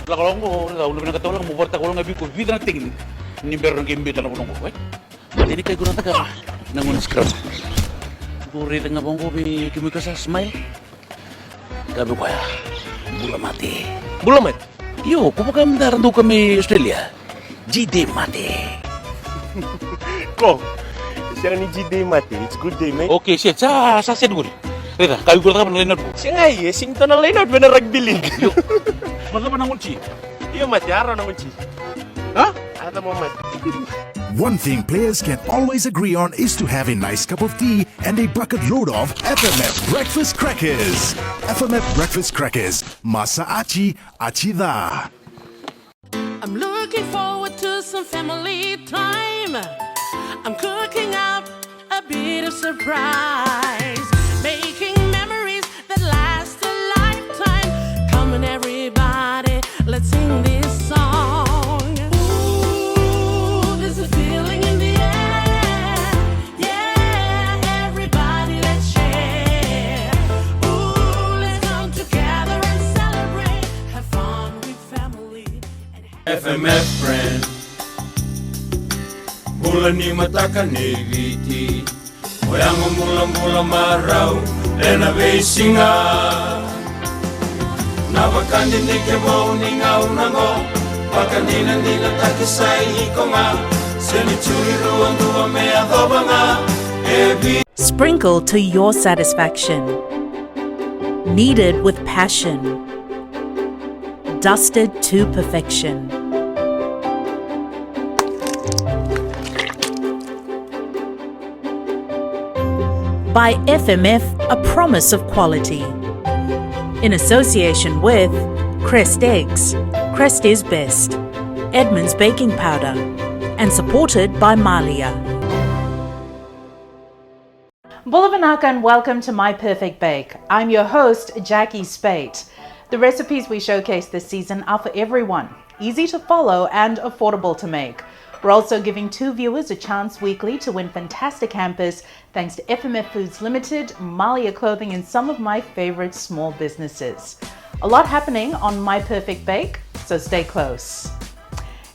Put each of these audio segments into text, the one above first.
La kalau udah kata orang mau bertak orang ngabiku vida na tinggi. Ni berang kembe tanah gunung kau. Ini kayak guna tak nangun scrub. Buri tengah bongko bi kimi kasa smile. Gabi kau ya. Bula mati. Bula mati? Yo, kau pakai mendarat tu kami Australia. GD mati. Kau, siang ni GD mati. It's good day, mate. Okay, siap. Sa dulu. Rita, kau ikut apa Leonard? Siang ay, sing tanah Leonard bener rugby league. Yo, mana nangun ci? Iya mati, araw nangun ci. Hah? Ada mo mati. One thing players can always agree on is to have a nice cup of tea and a bucket load of FMF Breakfast Crackers. FMF Breakfast Crackers. Masa achi, achi da. I'm looking forward to some family time. I'm cooking up a bit of surprise, making memories that last a lifetime. Come on everybody, let's sing this song. Ooh, there's a feeling in the air. Yeah, everybody let's share. Ooh, let's come together and celebrate. Have fun with family. FMF friend Mula ni mataka ni viti Moyango mula marau Lena beisinga Navakandi ni kebo ni ngaunango Pakandina nila takisai hikonga Seni churi ruandua mea dhobanga Ebi Sprinkle to your satisfaction. Kneaded with passion. Dusted to perfection. By FMF, a promise of quality. In association with Crest Eggs, Crest is Best, Edmund's Baking Powder, and supported by Malia. Bulavanaka and welcome to My Perfect Bake. I'm your host, Jacquee Speight. The recipes we showcase this season are for everyone, easy to follow and affordable to make. We're also giving 2 viewers a chance weekly to win fantastic hampers thanks to FMF Foods Limited, Malia Clothing and some of my favorite small businesses. A lot happening on My Perfect Bake, so stay close.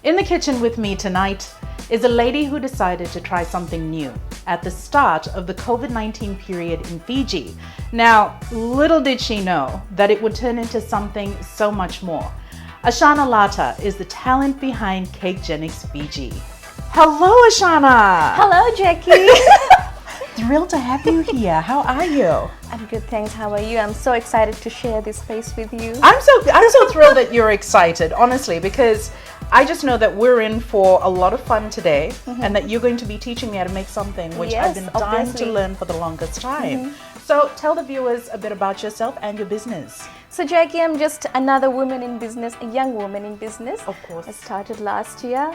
In the kitchen with me tonight is a lady who decided to try something new at the start of the COVID-19 period in Fiji. Now, little did she know that it would turn into something so much more. Ashaana Lata is the talent behind Cakegenics Fiji. Hello, Ashaana! Hello, Jacquee! Thrilled to have you here. How are you? I'm good, thanks. How are you? I'm so excited to share this space with you. I'm so thrilled that you're excited, honestly, because I just know that we're in for a lot of fun today and that you're going to be teaching me how to make something which I've been dying to learn for the longest time. So tell the viewers a bit about yourself and your business. So Jacquee, I'm just another woman in business, a young woman in business. Of course. I started last year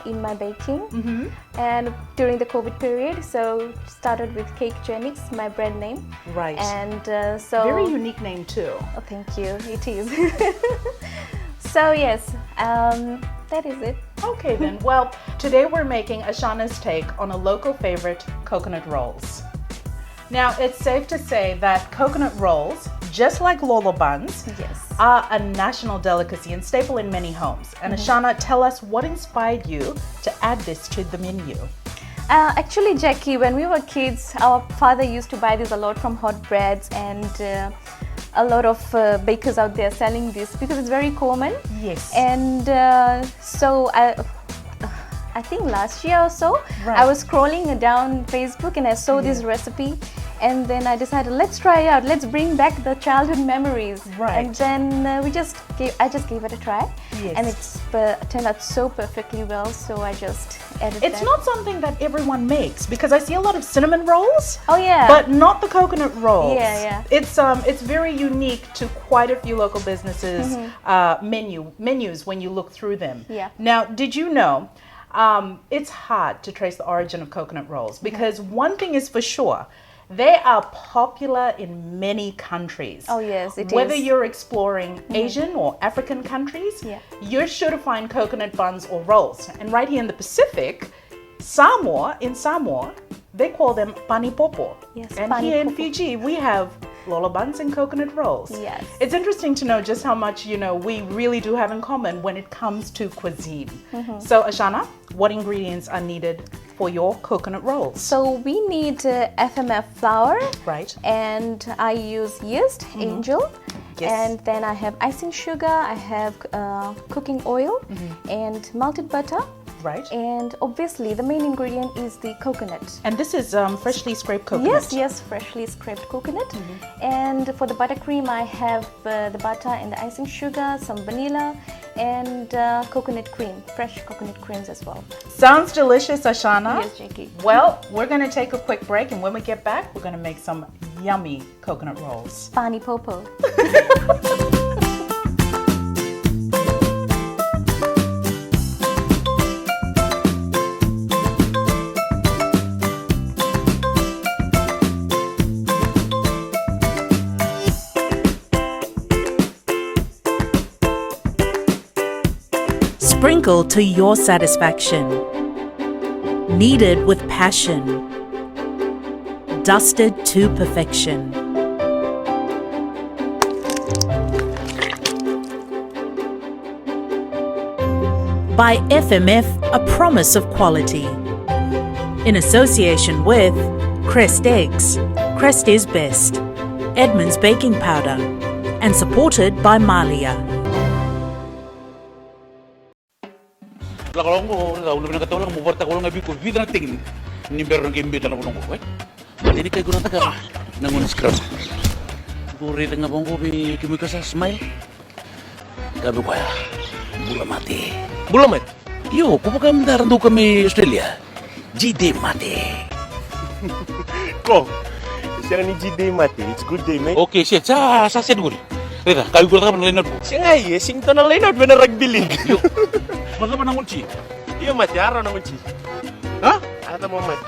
in my baking and during the COVID period. So started with Cakegenics, my brand name. Right. And so... Very unique name too. Oh, thank you. It is. So yes, that is it. Okay then. Well, today we're making Ashaana's take on a local favorite, coconut rolls. Now, it's safe to say that coconut rolls, just like Lolo buns, are a national delicacy and staple in many homes. And Ashaana, tell us what inspired you to add this to the menu. Actually, Jacquee, when we were kids, our father used to buy this a lot from hot breads and a lot of bakers out there selling this because it's very common. Yes. And so I think last year or so, I was scrolling down Facebook and I saw this recipe, and then I decided, let's try it out. Let's bring back the childhood memories. Right. And then I just gave it a try, and it's turned out so perfectly well. So I just added It's not something that everyone makes because I see a lot of cinnamon rolls. Oh yeah. But not the coconut rolls. Yeah. It's very unique to quite a few local businesses' menus when you look through them. Yeah. Now, did you know? It's hard to trace the origin of coconut rolls because one thing is for sure, they are popular in many countries. Oh yes, it Whether is. you're exploring Asian or African countries, you're sure to find coconut buns or rolls. And right here in the Pacific, in Samoa, they call them panipopo. Yes, and here in panipopo. Fiji, we have lola buns and coconut rolls. Yes. It's interesting to know just how much, we really do have in common when it comes to cuisine. So, Ashaana, what ingredients are needed for your coconut rolls? So we need FMF flour. Right. And I use yeast, angel. Yes. And then I have icing sugar, I have cooking oil and melted butter. Right. And obviously the main ingredient is the coconut. And this is freshly scraped coconut. Yes, freshly scraped coconut. And for the buttercream, I have the butter and the icing sugar, some vanilla, and coconut cream, fresh coconut creams as well. Sounds delicious, Ashaana. Yes, Jacquee. Well, we're going to take a quick break, and when we get back, we're going to make some yummy coconut rolls. Pani popo. Sprinkle to your satisfaction. Kneaded with passion. Dusted to perfection. By FMF, a promise of quality. In association with Crest Eggs, Crest is best, Edmund's baking powder, and supported by Malia. Kalau udah nakatawa mo porta ko lang abi ko vida na tingin ni meron ng imbita na kunong ko. Ini kay guna taga nangun scrub. Guri nga bangko bi kimika sa smile. Gabi ko ya. Bula mati. Bula mati? Yo, kung baka mandaran kami Australia. GD mati. Ko, siya ni GD mati. It's good day, mate. Okay, siya. Sa dugul. Rita, kayo ko lang Leonard po. Siya nga singto ng Leonard ba na rugby league? Yo, masa ba nangunci? Iyo, mati. Araw nangunci. Ha? Ata mo, mati.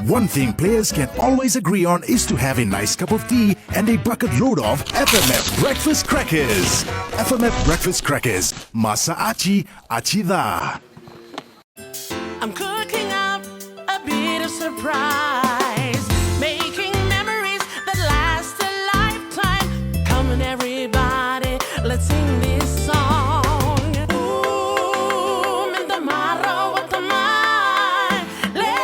One thing players can always agree on is to have a nice cup of tea and a bucket load of FMF Breakfast Crackers. FMF Breakfast Crackers. Masa achi, achi da. I'm cooking up a bit of surprise, making memories that last a lifetime. Come on, everybody, let's sing this song. Ooh, mintamaro watamai, le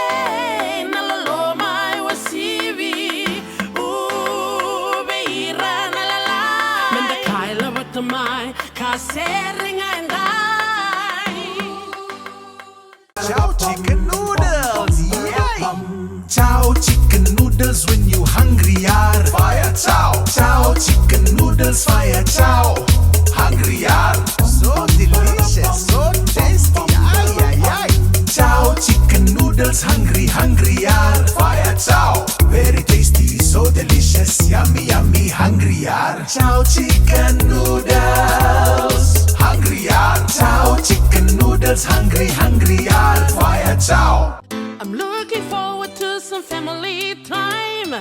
nalalo mai wasivi. Ooh, beira nalala, mendakaila watamai, kaseringa and Chow chicken noodles, yay! Chow chicken noodles when you hungry yar. Fire chow. Chow chicken noodles, fire chow. Hungry yar. So delicious, so tasty, ay ay ay. Chow chicken noodles, hungry yar. Fire chow. Very tasty, so delicious, yummy yummy, hungry yar. Chow chicken noodles, hungry yar. Chow chicken noodles, hungry yar. Fire chow. I'm looking forward to some family time.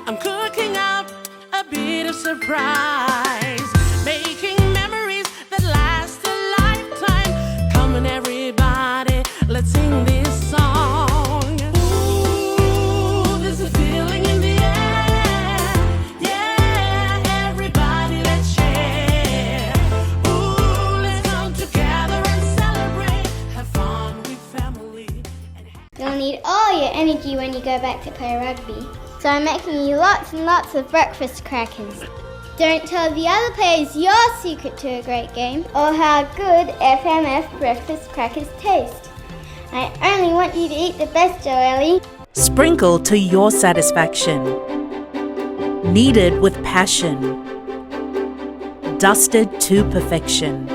I'm cooking up a bit of surprise, making memories that last a lifetime. Come on, everybody, let's sing this song. Ooh, there's a feeling in the air. Yeah, everybody, let's share. Ooh, let's come together and celebrate. Have fun with family. You'll need all your energy when you go back to play rugby. So I'm making you lots and lots of breakfast crackers. Don't tell the other players your secret to a great game or how good FMF breakfast crackers taste. I only want you to eat the best, Joelle. Sprinkle to your satisfaction. Kneaded with passion. Dusted to perfection.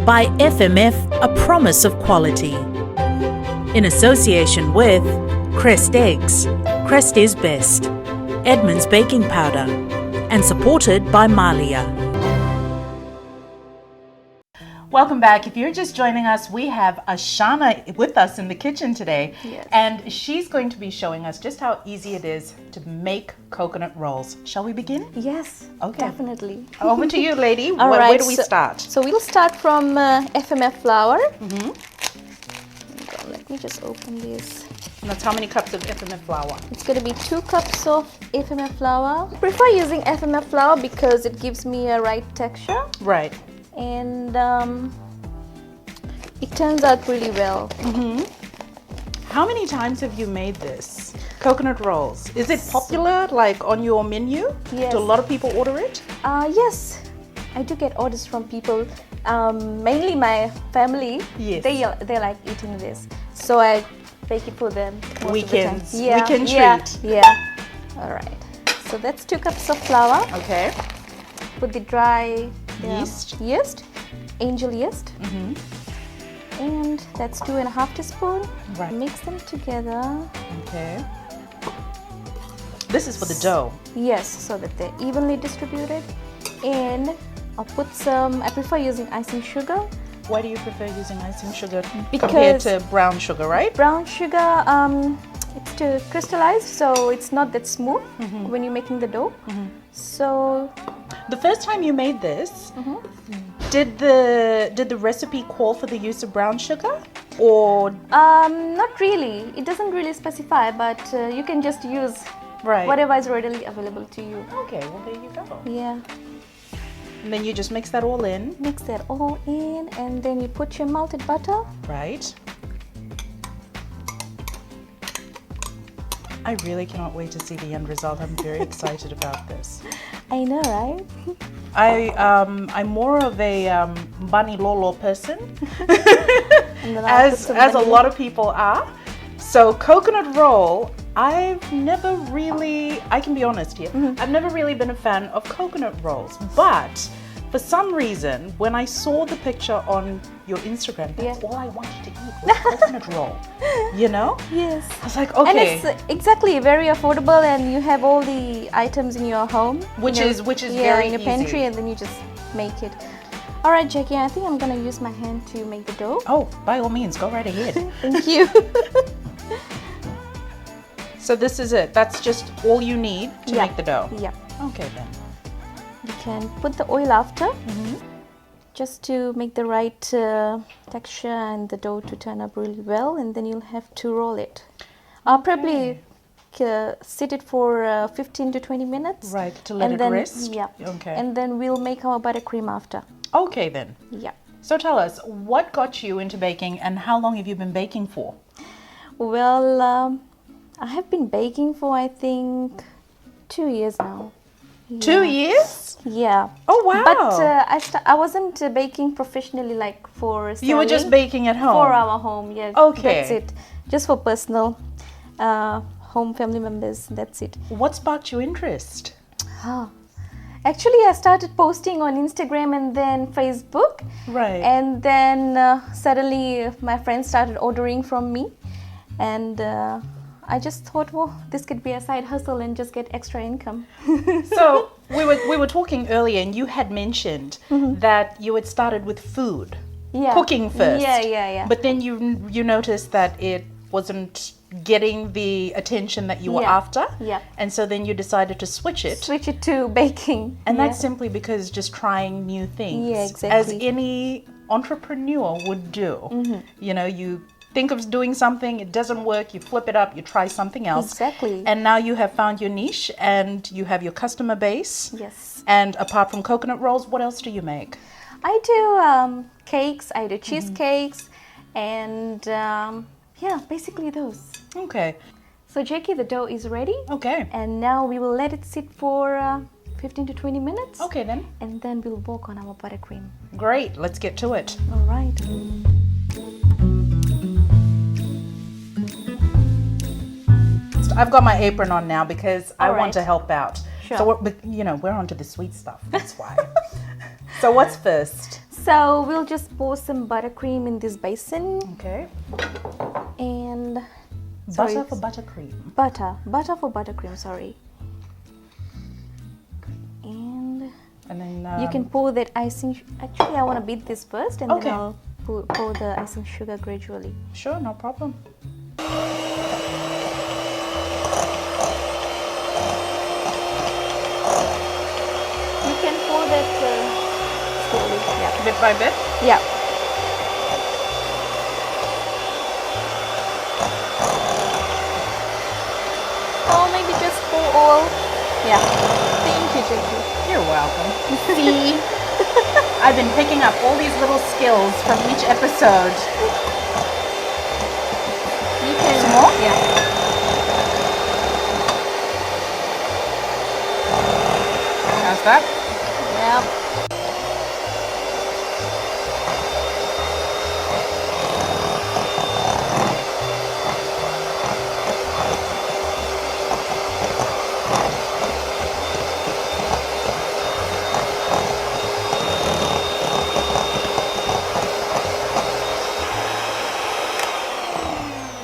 By FMF, a promise of quality. In association with Crest Eggs, Crest is best, Edmund's baking powder, and supported by Malia. Welcome back. If you're just joining us, we have Ashaana with us in the kitchen today. Yes. And she's going to be showing us just how easy it is to make coconut rolls. Shall we begin? Yes, Okay. definitely. Over to you, lady. All Where right, do we start? So we'll start from FMF flour. me just open this. And that's how many cups of FMF flour? It's going to be 2 cups of FMF flour. I prefer using FMF flour because it gives me a right texture. Right. And it turns out really well. How many times have you made this? Coconut rolls. Is it popular, like on your menu? Yes. Do a lot of people order it? Yes, I do get orders from people. Mainly my family. Yes. They like eating this, so I bake it for them. Weekends. Of the time. Weekend treat. Yeah. All right. So that's 2 cups of flour. Okay. With the dry Yeast. angel yeast. And that's 2.5 teaspoons. Right. Mix them together. Okay. This is for the dough. Yes, so that they're evenly distributed. And I'll put some, I prefer using icing sugar. Why do you prefer using icing sugar compared Because to brown sugar, right? brown sugar, it's to crystallize, so it's not that smooth when you're making the dough. So The first time you made this, did the recipe call for the use of brown sugar, or not really. It doesn't really specify, but you can just use whatever is readily available to you. Okay, well there you go. Yeah. And then you just mix that all in. Mix that all in, and then you put your melted butter. Right. I really cannot wait to see the end result. I'm very excited about this. I know, right? I'm more of a bunny lolo person, And then I'll put as some a vanilla. lot of people are. So coconut roll, I've never really, I can be honest here, I've never really been a fan of coconut rolls, but for some reason, when I saw the picture on your Instagram, that's all I wanted to eat was coconut roll, you know? Yes. I was like, okay. And it's exactly very affordable, and you have all the items in your home, Which you know, is yeah, very in your easy. pantry, and then you just make it. All right, Jackie, I think I'm gonna use my hand to make the dough. Oh, by all means, go right ahead. Thank you. So this is it. That's just all you need to make the dough. Yeah. Okay then. You can put the oil after, just to make the right texture and the dough to turn up really well, and then you'll have to roll it. I'll probably sit it for 15 to 20 minutes. Right, to let and it then, rest? Yeah. Okay. And then we'll make our buttercream after. Okay then. Yeah. So tell us, what got you into baking and how long have you been baking for? Well, I have been baking for, I think, 2 years now. 2 years? Yeah. Oh wow. But I wasn't baking professionally, like for selling. You were just baking at home? For our home, yes. Okay. That's it. Just for personal home family members, that's it. What sparked your interest? Actually, I started posting on Instagram and then Facebook. Right. And then suddenly my friends started ordering from me. And I just thought, well, this could be a side hustle and just get extra income. So we were talking earlier, and you had mentioned that you had started with food, cooking first. Yeah. But then you noticed that it wasn't getting the attention that you were after. Yeah. And so then you decided to switch it. Switch it to baking. And that's simply because just trying new things. Yeah, exactly. As any entrepreneur would do. You know, you think of doing something, it doesn't work, you flip it up, you try something else. Exactly. And now you have found your niche and you have your customer base. Yes. And apart from coconut rolls, what else do you make? I do cakes, I do cheesecakes, and yeah, basically those. Okay. So Jackie, the dough is ready. Okay. And now we will let it sit for 15 to 20 minutes. Okay then. And then we'll work on our buttercream. Great, let's get to it. All right. I've got my apron on now because I All want right. to help out. Sure. So we're onto the sweet stuff, that's why. So what's first? So we'll just pour some buttercream in this basin. Okay. And Butter for buttercream. Butter for buttercream, sorry. And then you can pour that icing. Actually, I want to beat this first, and Okay. then I'll pour the icing sugar gradually. Sure, no problem. You can pour that slowly. Yeah. Bit by bit? Yeah. all. Yeah. Thank you, Jacquee. You're welcome. See, I've been picking up all these little skills from each episode. You can. More? Yeah. How's that? Yeah.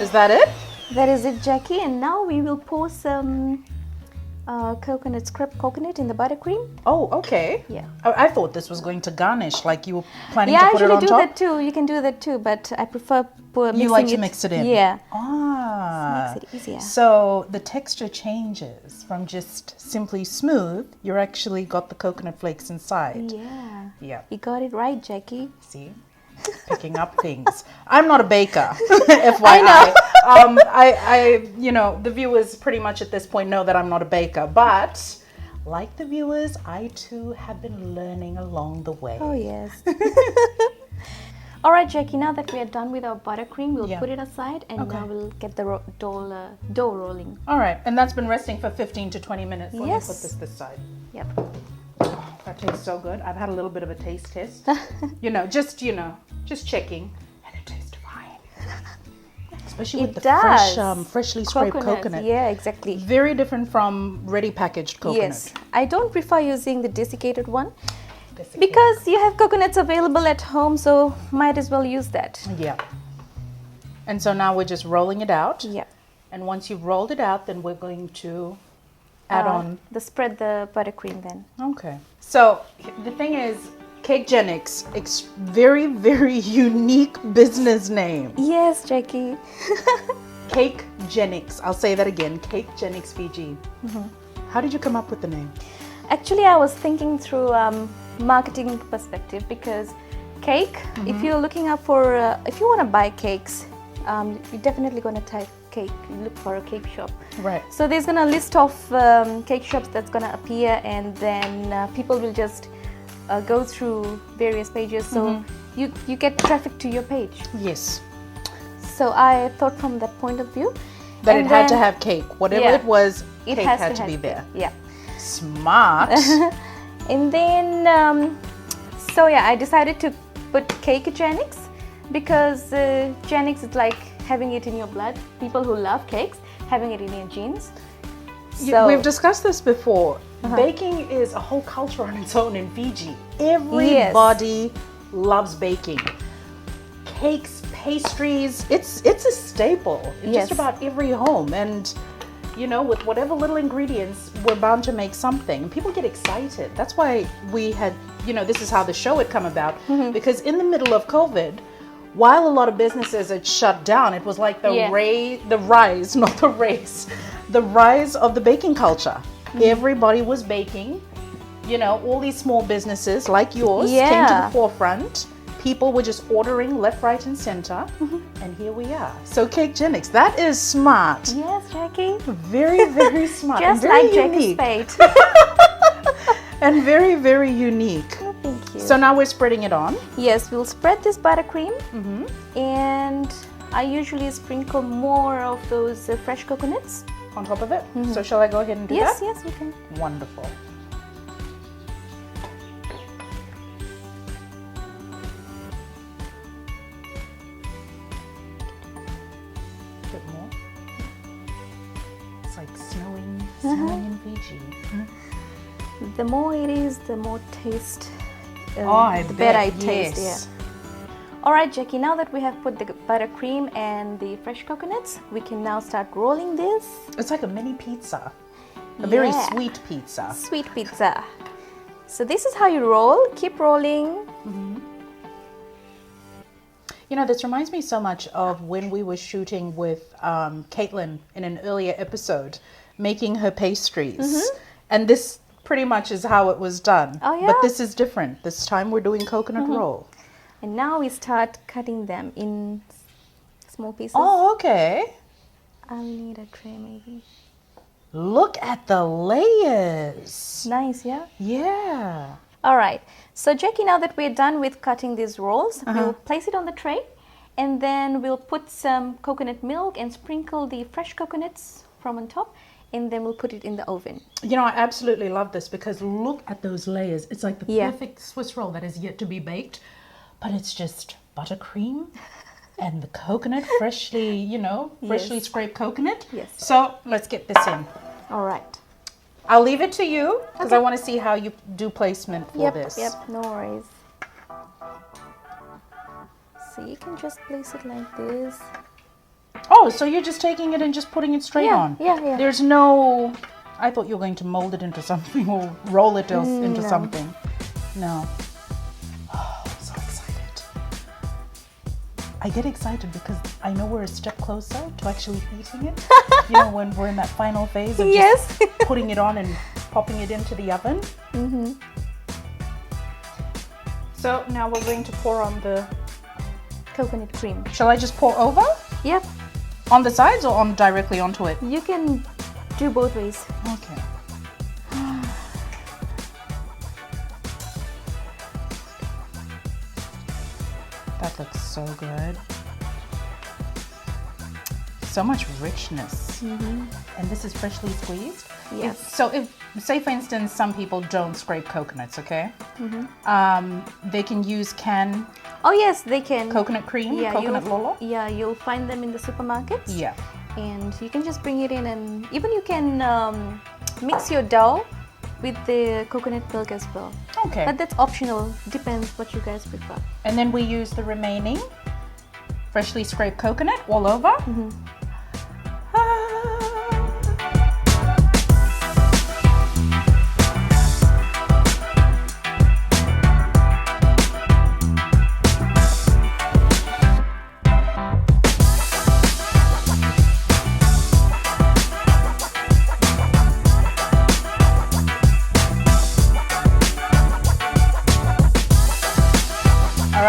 Is that it? That is it, Jacquee. And now we will pour some coconut, scraped coconut in the buttercream. Oh, okay. Yeah. I thought this was going to garnish, like you were planning Yeah, to I put it usually on do top. that too. You can do that too, but I prefer mixing You like to mix it in? Yeah. Ah. Makes it easier. So the texture changes from just simply smooth. You're actually got the coconut flakes inside. Yeah. Yeah. You got it right, Jacquee. See? Picking up things. I'm not a baker, FYI. I you know, the viewers pretty much at this point know that I'm not a baker, but like the viewers, I too have been learning along the way. Oh, yes. All right, Jacquee, now that we are done with our buttercream, we'll put it aside and now we'll get the dough rolling. All right, and that's been resting for 15 to 20 minutes. Let me Yes. put this side. Yep. That tastes so good. I've had a little bit of a taste test. Just checking. And it tastes fine. Especially with It the fresh, does. freshly scraped coconut. Yeah, exactly. Very different from ready packaged coconut. Yes. I don't prefer using the desiccated one because you have coconuts available at home, so might as well use that. Yeah. And so now we're just rolling it out. Yeah. And once you've rolled it out, then we're going to add on. Spread the buttercream then. Okay. So the thing is, Cakegenics, very, very unique business name. Yes, Jacquee. Cakegenics. I'll say that again. Cakegenics Fiji. How did you come up with the name? Actually, I was thinking through marketing perspective because cake, if you're looking up for, if you want to buy cakes, you're definitely going to type cake, look for a cake shop. Right. So there's going to list of cake shops that's going to appear, and then people will just go through various pages. So you get traffic to your page. Yes. So I thought from that point of view. That and it had to then- have cake. Whatever it was, cake has had to have be cake. there. Yeah. Smart. And then, so yeah, I decided to put Cakegenics because Genics is like having it in your blood. People who love cakes, having it in your genes. So We've discussed this before. Baking is a whole culture on its own in Fiji. Everybody loves baking. Cakes, pastries, it's a staple in just about every home. And with whatever little ingredients, we're bound to make something. And people get excited. That's why we had, this is how the show had come about. Because in the middle of COVID, while a lot of businesses had shut down, it was like the rise of the baking culture. Everybody was baking. All these small businesses like yours came to the forefront. People were just ordering left, right, and center. And here we are. So Cakegenics, that is smart. Yes, Jacquee. Very, very smart. Just and very like Jacquee unique. Speight. And very, very unique. Oh, thank you. So now we're spreading it on. Yes, we'll spread this buttercream. And I usually sprinkle more of those fresh coconuts. On top of it. So shall I go ahead and do Yes, that? yes, you can. Wonderful. A bit more. It's like snowing in Fiji. The more it is, the more taste, I the better bet, it tastes. yes. Yeah. All right, Jacquee, now that we have put the buttercream and the fresh coconuts, we can now start rolling this. It's like a mini pizza. A very Yeah. sweet pizza. Sweet pizza. So this is how you roll. Keep rolling. This reminds me so much of when we were shooting with Caitlin in an earlier episode, making her pastries. And this pretty much is how it was done. Oh, yeah? But this is different. This time we're doing coconut roll. And now we start cutting them in small pieces. Oh, okay. I'll need a tray maybe. Look at the layers. Nice, yeah? Yeah. All right. So Jackie, now that we're done with cutting these rolls, we'll place it on the tray, and then we'll put some coconut milk and sprinkle the fresh coconuts from on top, and then we'll put it in the oven. You know, I absolutely love this because look at those layers. It's like the perfect Swiss roll that is yet to be baked, but it's just buttercream and the coconut, freshly scraped coconut. Yes. So let's get this in. All right. I'll leave it to you because I want to see how you do placement for this. Yep, no worries. So you can just place it like this. Oh, so you're just taking it and just putting it straight on? Yeah. There's no... I thought you were going to mold it into something or roll it into something. No. Oh, I'm so excited. I get excited because I know we're a step closer to actually eating it. You know, when we're in that final phase of just putting it on and popping it into the oven. So now we're going to pour on the coconut cream. Shall I just pour over? Yep. On the sides or on directly onto it? You can do both ways. Okay. That looks so good. So much richness. And this is freshly squeezed? Yes. So if, say for instance, some people don't scrape coconuts, okay? They can use canned Oh yes, they can. coconut cream, coconut lolo? Yeah, you'll find them in the supermarkets. Yeah. And you can just bring it in, and even you can mix your dough with the coconut milk as well. Okay. But that's optional, depends what you guys prefer. And then we use the remaining freshly scraped coconut all over.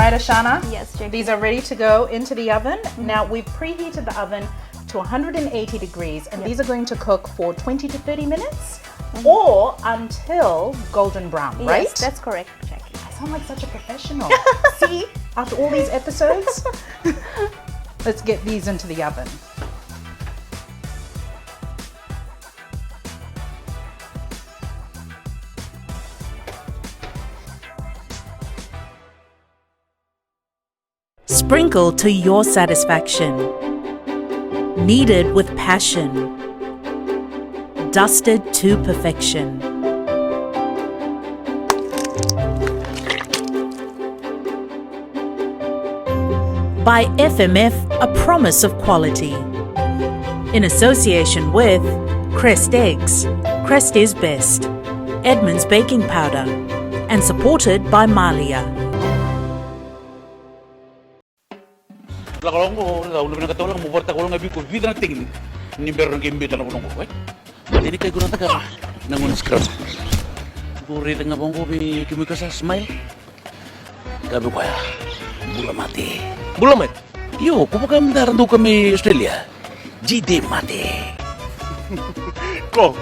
Ashaana, Yes, Jackie. these are ready to go into the oven. Now we've preheated the oven to 180 degrees and these are going to cook for 20 to 30 minutes or until golden brown, right? Yes, that's correct, Jackie. I sound like such a professional. See, after all these episodes, let's get these into the oven. Sprinkle to your satisfaction. Kneaded with passion. Dusted to perfection. By FMF, a promise of quality. In association with Crest Eggs, Crest is Best, Edmund's Baking Powder, and supported by Malia. Kalau ko ulo na katulong mo porta ko lang abi ko vida na tingin ni meron ng imbita na ko ko. Jadi kay guna ta ka nangun scrub. Buri tengah bongko bi kimi ka sa smile. Gabi ko ya. Bula mati. Bula mati? Yo, ko pa kamdaran do kami Australia. GD mati. Ko.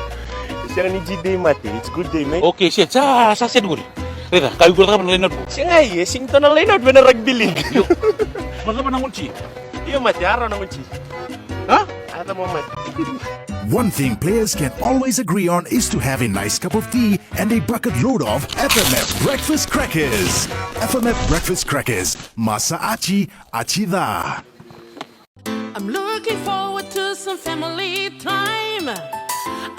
Siya ni GD mati. It's good day, mate. Okay, shit. Sa seduri. Rita, kayo ko ta leonard ko. Siya nga singto na leonard ba na rugby league? Yo. Masa pa nangunci? Iyo mati, araw nangunci. Ha? Ata mo mati. One thing players can always agree on is to have a nice cup of tea and a bucket load of FMF Breakfast Crackers. FMF Breakfast Crackers. Masa achi, achi da. I'm looking forward to some family time.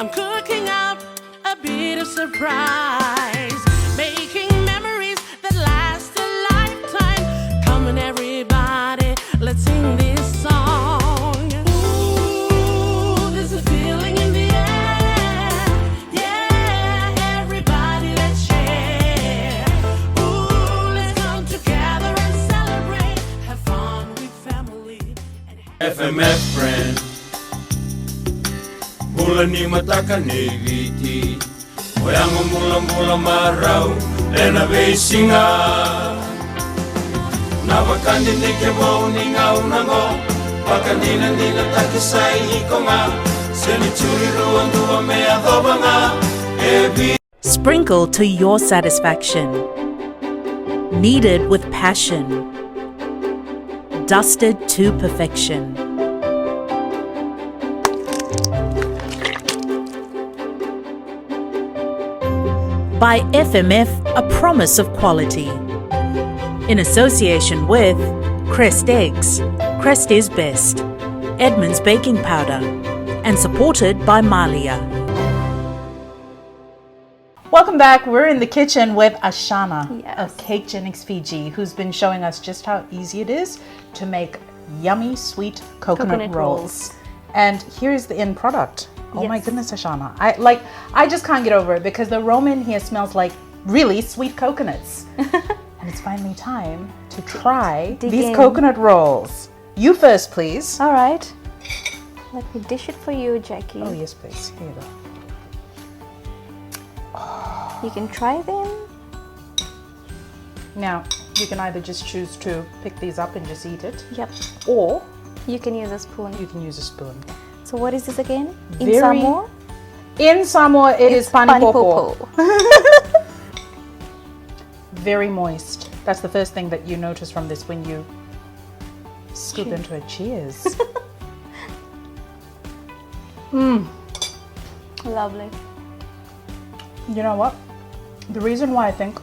I'm cooking up a bit of surprise, making memories that last a lifetime. Come on, everybody, let's sing this song. Ooh, there's a feeling in the air. Yeah, everybody, let's share. Ooh, let's come together and celebrate. Have fun with family. FMF friend Bulan ni mataka negiti Oyang mula marau Lena besinga Nawakandi nike mo ningaw nango Pakandina nila takisay iko nga Seni churi ruang dua Sprinkle to your satisfaction. Kneaded with passion. Dusted to perfection. By FMF, a promise of quality. In association with Crest Eggs, Crest is Best, Edmund's Baking Powder, and supported by Malia. Welcome back. We're in the kitchen with Ashaana Yes. of Cakegenics Fiji, who's been showing us just how easy it is to make yummy sweet coconut rolls. And here's the end product. Oh my Yes. goodness, Ashaana. I just can't get over it because the aroma in here smells like really sweet coconuts. And it's finally time to try dig these in. coconut rolls. You first, please. All right. Let me dish it for you, Jackie. Oh, yes, please. Here you go. You can try them. Now, you can either just choose to pick these up and just eat it, Yep. or You can use a spoon. you can use a spoon. So what is this again? In Very- Samoa? In Samoa, it is panipopo. Panipopo. Very moist. That's the first thing that you notice from this when you scoop into it. Cheers. Lovely. You know what? The reason why I think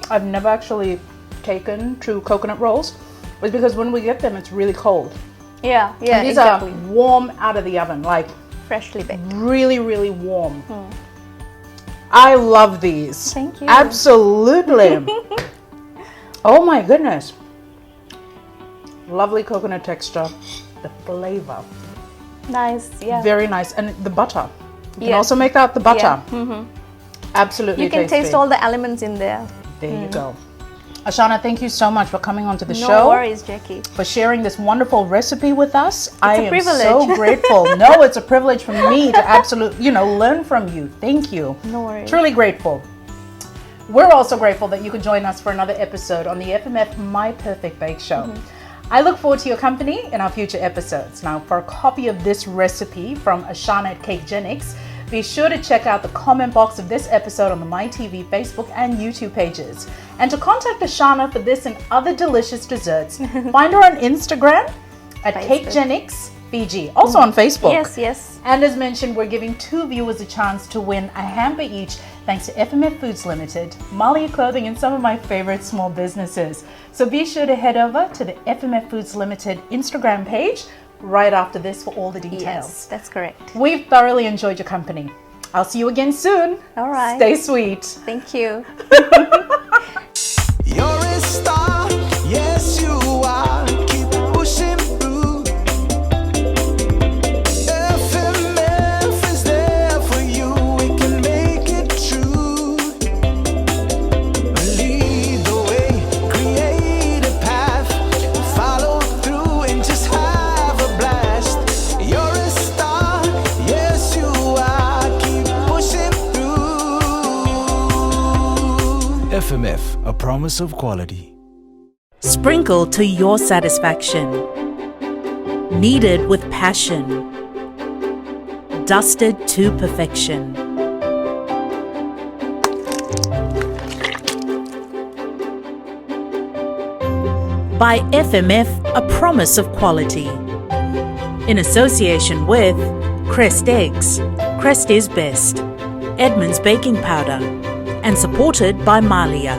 I've never actually taken to coconut rolls is because when we get them, it's really cold. Yeah, yeah, And these exactly. are warm out of the oven, like Freshly baked. really, really warm. I love these. Thank you. Absolutely. Oh my goodness. Lovely coconut texture. The flavor. Nice, yeah. Very nice. And the butter. You can Yes. also make out the butter. Yeah. Absolutely You can tasty. taste all the elements in there. There you go. Ashaana, thank you so much for coming onto the No show. worries, Jackie. For sharing this wonderful recipe with us. I a am privilege. so grateful. No, it's a privilege for me to absolutely, learn from you. Thank you. No worries. Truly grateful. We're also grateful that you could join us for another episode on the FMF My Perfect Bake Show. I look forward to your company in our future episodes. Now, for a copy of this recipe from Ashaana at Cakegenics, be sure to check out the comment box of this episode on the MyTV Facebook and YouTube pages. And to contact Ashaana for this and other delicious desserts, find her on Instagram at Facebook. Cakegenics Fiji, also on Facebook. Yes, yes. And as mentioned, we're giving 2 viewers a chance to win a hamper each thanks to FMF Foods Limited, Malia Clothing, and some of my favorite small businesses. So be sure to head over to the FMF Foods Limited Instagram page right after this for all the details. Yes, that's correct. We've thoroughly enjoyed your company. I'll see you again soon. All right. Stay sweet. Thank you. You're a star, yes you are. Keep pushing through. FMF is there for you. We can make it true. Lead the way, create a path. Follow through and just have a blast. You're a star, yes you are. Keep pushing through. FMF, a promise of quality. Sprinkle to your satisfaction. Kneaded with passion. Dusted to perfection. By FMF, a promise of quality. In association with Crest Eggs, Crest is Best, Edmund's Baking Powder, and supported by Malia.